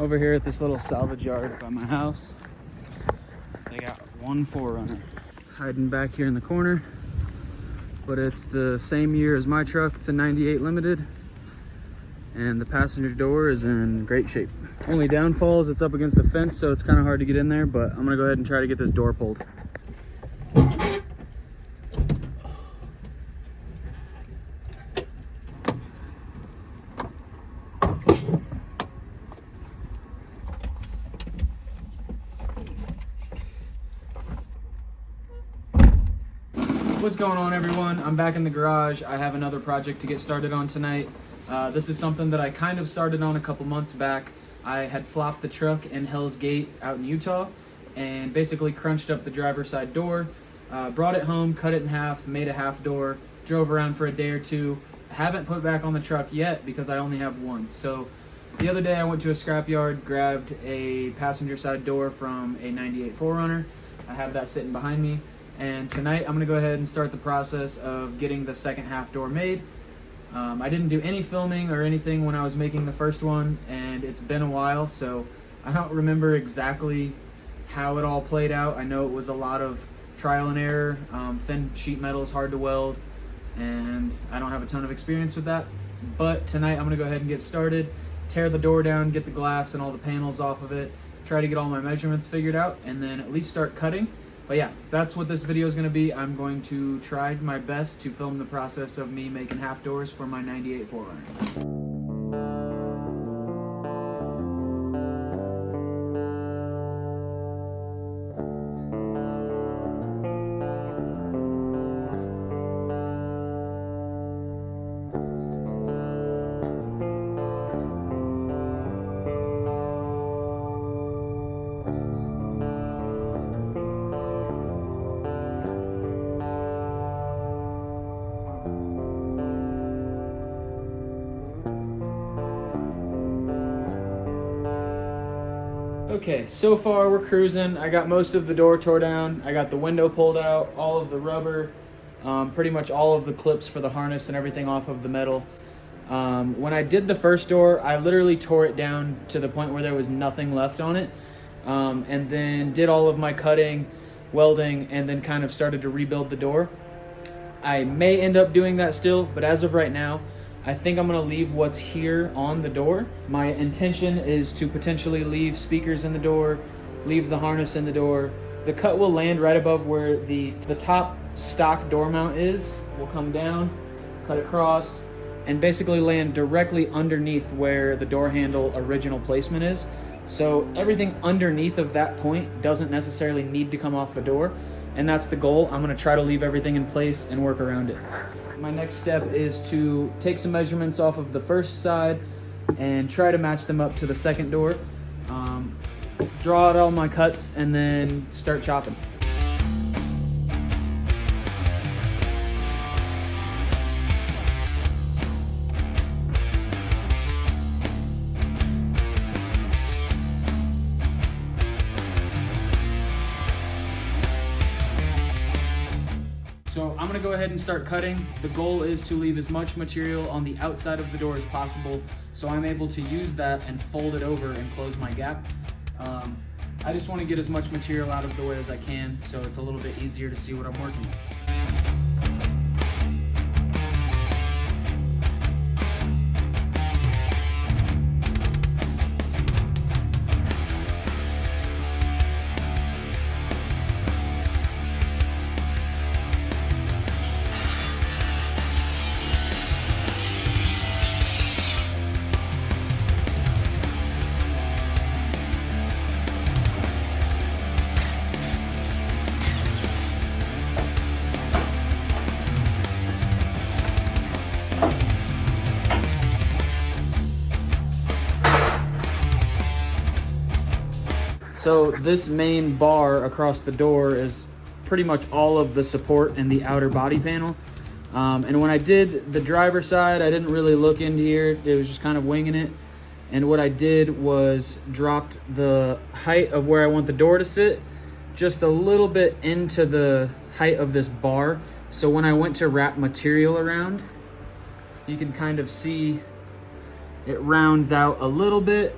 Over here at this little salvage yard by my house, they got one 4Runner. It's hiding back here in the corner, but it's the same year as my truck. It's a 98 Limited, and the passenger door is in great shape. Only downfall is it's up against the fence, so it's kind of hard to get in there, but I'm gonna go ahead and try to get this door pulled. What's going on, everyone? I'm back in the garage. I have another project to get started on tonight. This is something that I kind of started on a couple months back. I had flopped the truck in Hell's Gate out in Utah and basically crunched up the driver's side door, brought it home, cut it in half, made a half door, drove around for a day or two. I haven't put back on the truck yet because I only have one. So the other day I went to a scrapyard, grabbed a passenger side door from a 98 4Runner. I have that sitting behind me. And tonight I'm gonna go ahead and start the process of getting the second half door made. I didn't do any filming or anything when I was making the first one, and it's been a while, so I don't remember exactly how it all played out. I know it was a lot of trial and error. Thin sheet metal is hard to weld, and I don't have a ton of experience with that. But tonight I'm gonna go ahead and get started, tear the door down, get the glass and all the panels off of it, try to get all my measurements figured out, and then at least start cutting. But yeah, that's what this video is going to be. I'm going to try my best to film the process of me making half doors for my 98 4Runner. Okay, so far we're cruising. I got most of the door tore down. I got the window pulled out, all of the rubber, pretty much all of the clips for the harness and everything off of the metal. When I did the first door, I literally tore it down to the point where there was nothing left on it, and then did all of my cutting, welding, and then kind of started to rebuild the door. I may end up doing that still, but as of right now, I think I'm gonna leave what's here on the door. My intention is to potentially leave speakers in the door, leave the harness in the door. The cut will land right above where the top stock door mount is. We'll come down, cut across, and basically land directly underneath where the door handle original placement is. So everything underneath of that point doesn't necessarily need to come off the door, and that's the goal. I'm gonna try to leave everything in place and work around it. My next step is to take some measurements off of the first side and try to match them up to the second door. Draw out all my cuts and then start chopping. So I'm gonna go ahead and start cutting. The goal is to leave as much material on the outside of the door as possible, so I'm able to use that and fold it over and close my gap. I just wanna get as much material out of the way as I can, so it's a little bit easier to see what I'm working with. So this main bar across the door is pretty much all of the support in the outer body panel. And when I did the driver's side, I didn't really look into here. It was just kind of winging it. And what I did was dropped the height of where I want the door to sit just a little bit into the height of this bar. So when I went to wrap material around, you can kind of see it rounds out a little bit.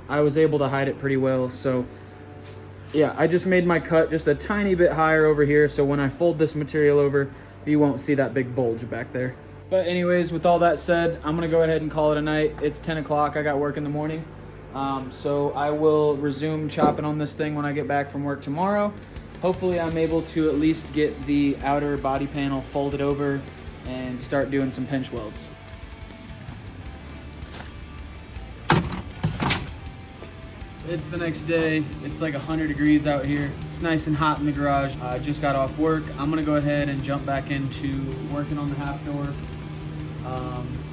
I was able to hide it pretty well. So yeah, I just made my cut just a tiny bit higher over here, so when I fold this material over, you won't see that big bulge back there. But anyways, with all that said, I'm gonna go ahead and call it a night. It's 10 o'clock, I got work in the morning. So I will resume chopping on this thing when I get back from work tomorrow. Hopefully I'm able to at least get the outer body panel folded over and start doing some pinch welds. It's the next day. It's like 100 degrees out here. It's nice and hot in the garage. I just got off work. I'm gonna go ahead and jump back into working on the half door.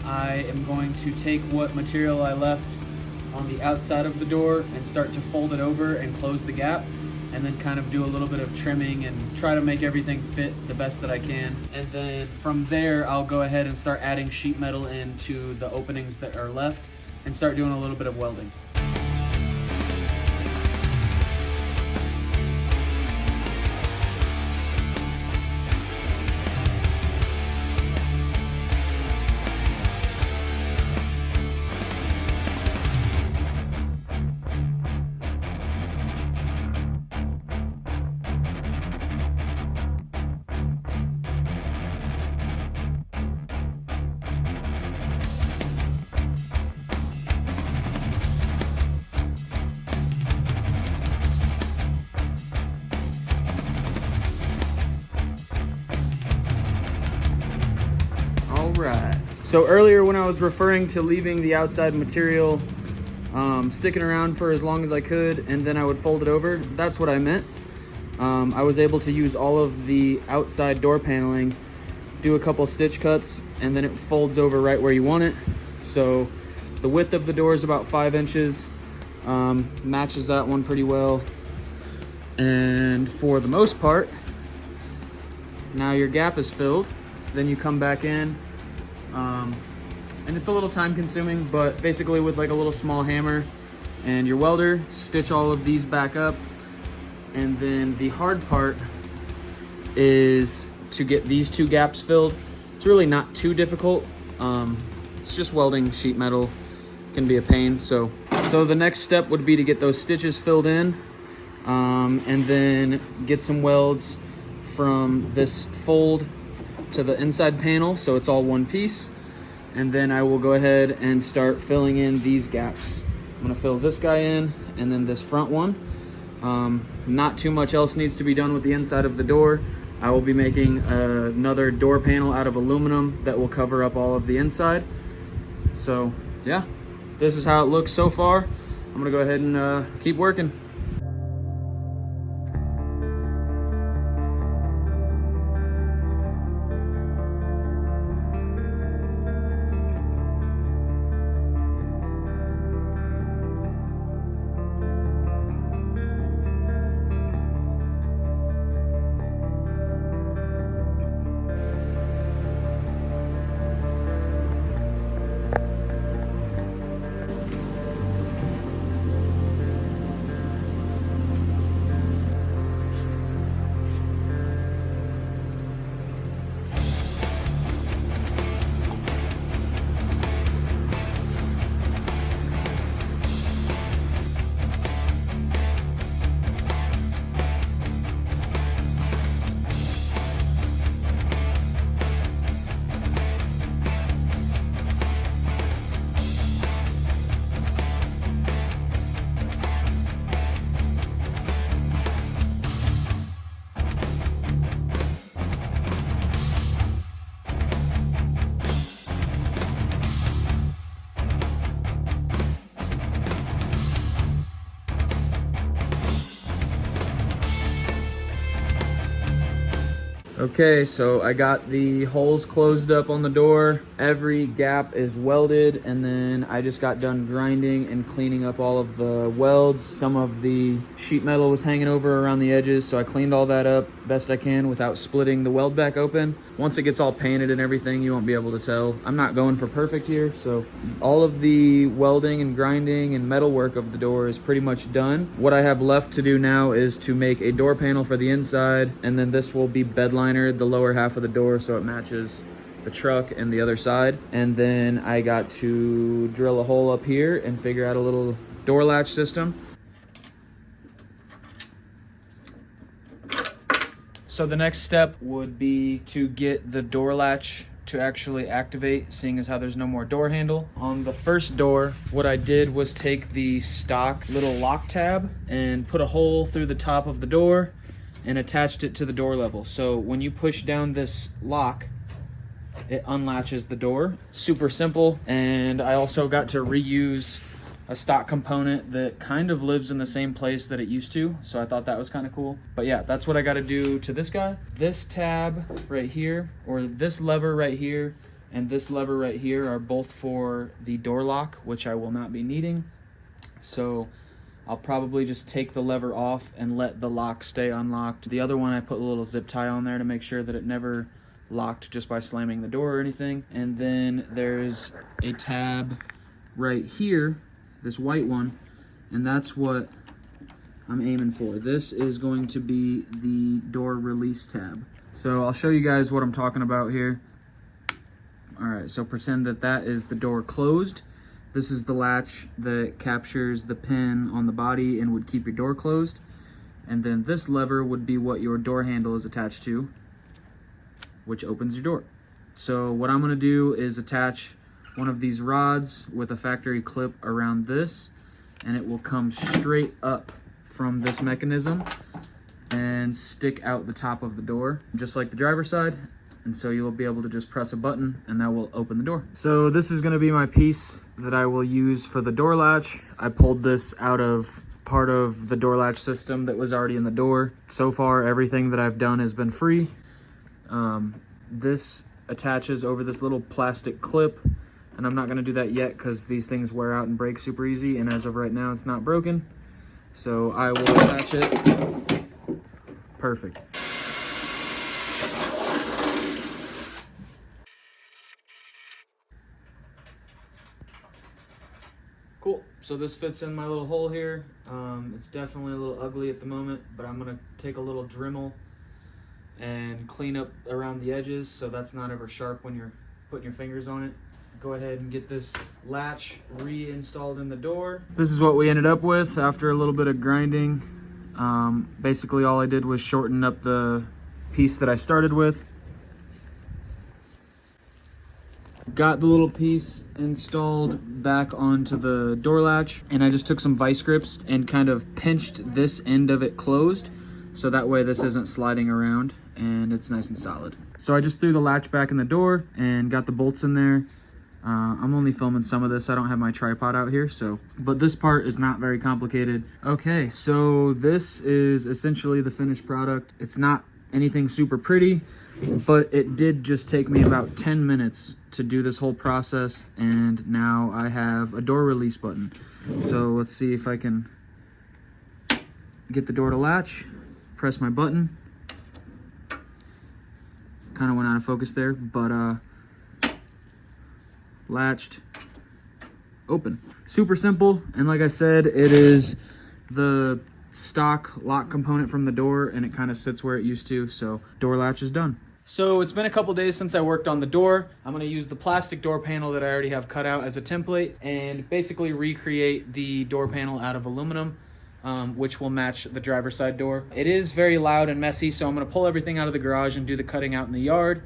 I am going to take what material I left on the outside of the door and start to fold it over and close the gap, and then kind of do a little bit of trimming and try to make everything fit the best that I can. And then from there, I'll go ahead and start adding sheet metal into the openings that are left and start doing a little bit of welding. Right. So earlier when I was referring to leaving the outside material sticking around for as long as I could and then I would fold it over, that's what I meant. I was able to use all of the outside door paneling, do a couple stitch cuts, and then it folds over right where you want it. So the width of the door is about 5 inches, matches that one pretty well. And for the most part, now your gap is filled. Then you come back in, and it's a little time consuming, but basically with like a little small hammer and your welder, stitch all of these back up. And then the hard part is to get these 2 gaps filled. It's really not too difficult. It's just welding sheet metal, can be a pain. So the next step would be to get those stitches filled in, and then get some welds from this fold to the inside panel so it's all one piece. And then I will go ahead and start filling in these gaps. I'm gonna fill this guy in and then this front one. Not too much else needs to be done with the inside of the door. I will be making another door panel out of aluminum that will cover up all of the inside. So yeah, this is how it looks so far. I'm gonna go ahead and keep working. Okay, so I got the holes closed up on the door. Every gap is welded, and then I just got done grinding and cleaning up all of the welds. Some of the sheet metal was hanging over around the edges, so I cleaned all that up best I can without splitting the weld back open. Once it gets all painted and everything, you won't be able to tell. I'm not going for perfect here, so all of the welding and grinding and metal work of the door is pretty much done. What I have left to do now is to make a door panel for the inside, and then this will be bed linered, the lower half of the door, so it matches the truck and the other side. And then I got to drill a hole up here and figure out a little door latch system. So the next step would be to get the door latch to actually activate, seeing as how there's no more door handle. On the first door, what I did was take the stock little lock tab and put a hole through the top of the door and attached it to the door level. So when you push down this lock, it unlatches the door. Super simple. And I also got to reuse a stock component that kind of lives in the same place that it used to, so I thought that was kind of cool. But yeah, that's what I got to do to this guy. This tab right here, or this lever right here, and this lever right here are both for the door lock, which I will not be needing. So I'll probably just take the lever off and let the lock stay unlocked. The other one, I put a little zip tie on there to make sure that it never locked just by slamming the door or anything. And then there's a tab right here, this white one, and that's what I'm aiming for. This is going to be the door release tab. So I'll show you guys what I'm talking about here. All right, so pretend that that is the door closed. This is the latch that captures the pin on the body and would keep your door closed. And then this lever would be what your door handle is attached to, which opens your door. So what I'm gonna do is attach one of these rods with a factory clip around this, and it will come straight up from this mechanism and stick out the top of the door, just like the driver's side. And so you'll be able to just press a button and that will open the door. So this is gonna be my piece that I will use for the door latch. I pulled this out of part of the door latch system that was already in the door. So far, everything that I've done has been free. This attaches over this little plastic clip, and I'm not gonna do that yet because these things wear out and break super easy, and as of right now, it's not broken. So I will attach it. Perfect. Cool, so this fits in my little hole here. It's definitely a little ugly at the moment, but I'm gonna take a little Dremel and clean up around the edges so that's not ever sharp when you're putting your fingers on it. Go ahead and get this latch reinstalled in the door. This is what we ended up with after a little bit of grinding. Basically all I did was shorten up the piece that I started with. Got the little piece installed back onto the door latch, and I just took some vice grips and kind of pinched this end of it closed so that way this isn't sliding around and it's nice and solid. So I just threw the latch back in the door and got the bolts in there. I'm only filming some of this. I don't have my tripod out here, but this part is not very complicated. Okay, so this is essentially the finished product. It's not anything super pretty, but it did just take me about 10 minutes to do this whole process, and now I have a door release button. So let's see if I can get the door to latch, press my button. Kind of went out of focus there, but latched, open. Super simple, and like I said, it is the stock lock component from the door, and it kind of sits where it used to, so door latch is done. So it's been a couple days since I worked on the door. I'm gonna use the plastic door panel that I already have cut out as a template and basically recreate the door panel out of aluminum, which will match the driver's side door. It is very loud and messy, so I'm gonna pull everything out of the garage and do the cutting out in the yard.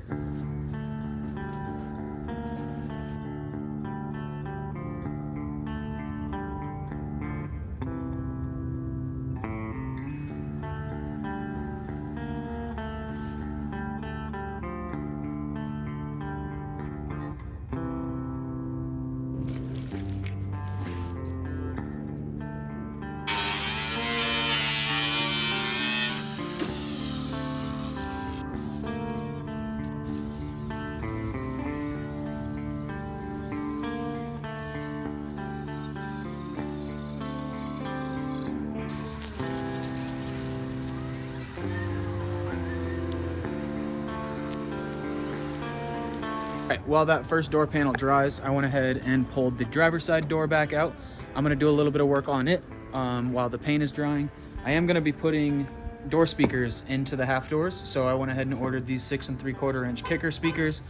Right, while that first door panel dries, I went ahead and pulled the driver's side door back out. I'm gonna do a little bit of work on it while the paint is drying. I am gonna be putting door speakers into the half doors, so I went ahead and ordered these 6 3/4 inch kicker speakers.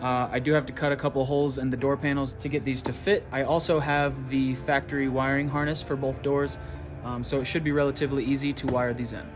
I do have to cut a couple holes in the door panels to get these to fit. I also have the factory wiring harness for both doors, so it should be relatively easy to wire these in.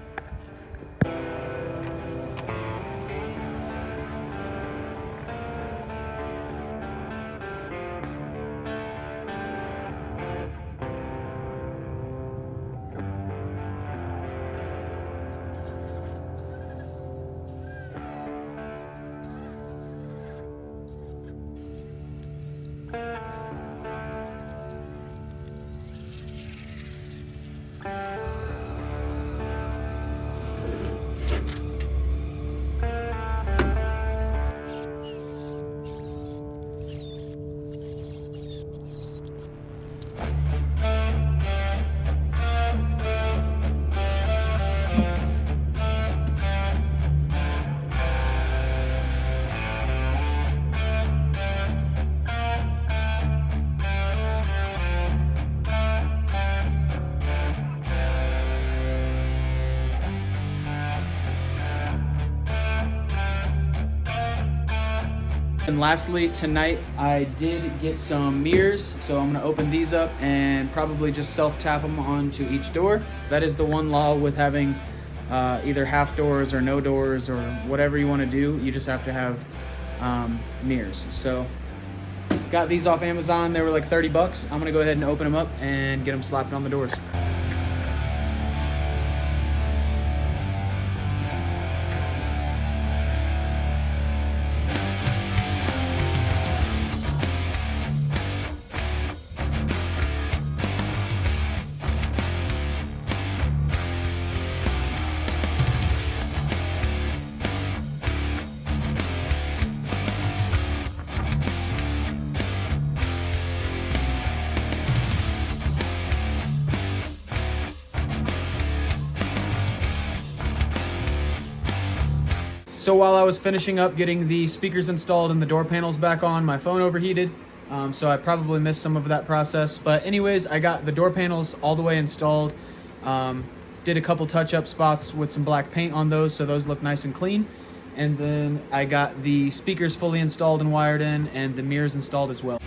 And lastly, tonight I did get some mirrors, so I'm gonna open these up and probably just self-tap them onto each door. That is the one law with having either half doors or no doors or whatever you wanna do. You just have to have mirrors. So got these off Amazon. They were like 30 bucks. I'm gonna go ahead and open them up and get them slapped on the doors. So while I was finishing up getting the speakers installed and the door panels back on, my phone overheated. So I probably missed some of that process. But anyways, I got the door panels all the way installed. Did a couple touch-up spots with some black paint on those, so those look nice and clean. And then I got the speakers fully installed and wired in, and the mirrors installed as well.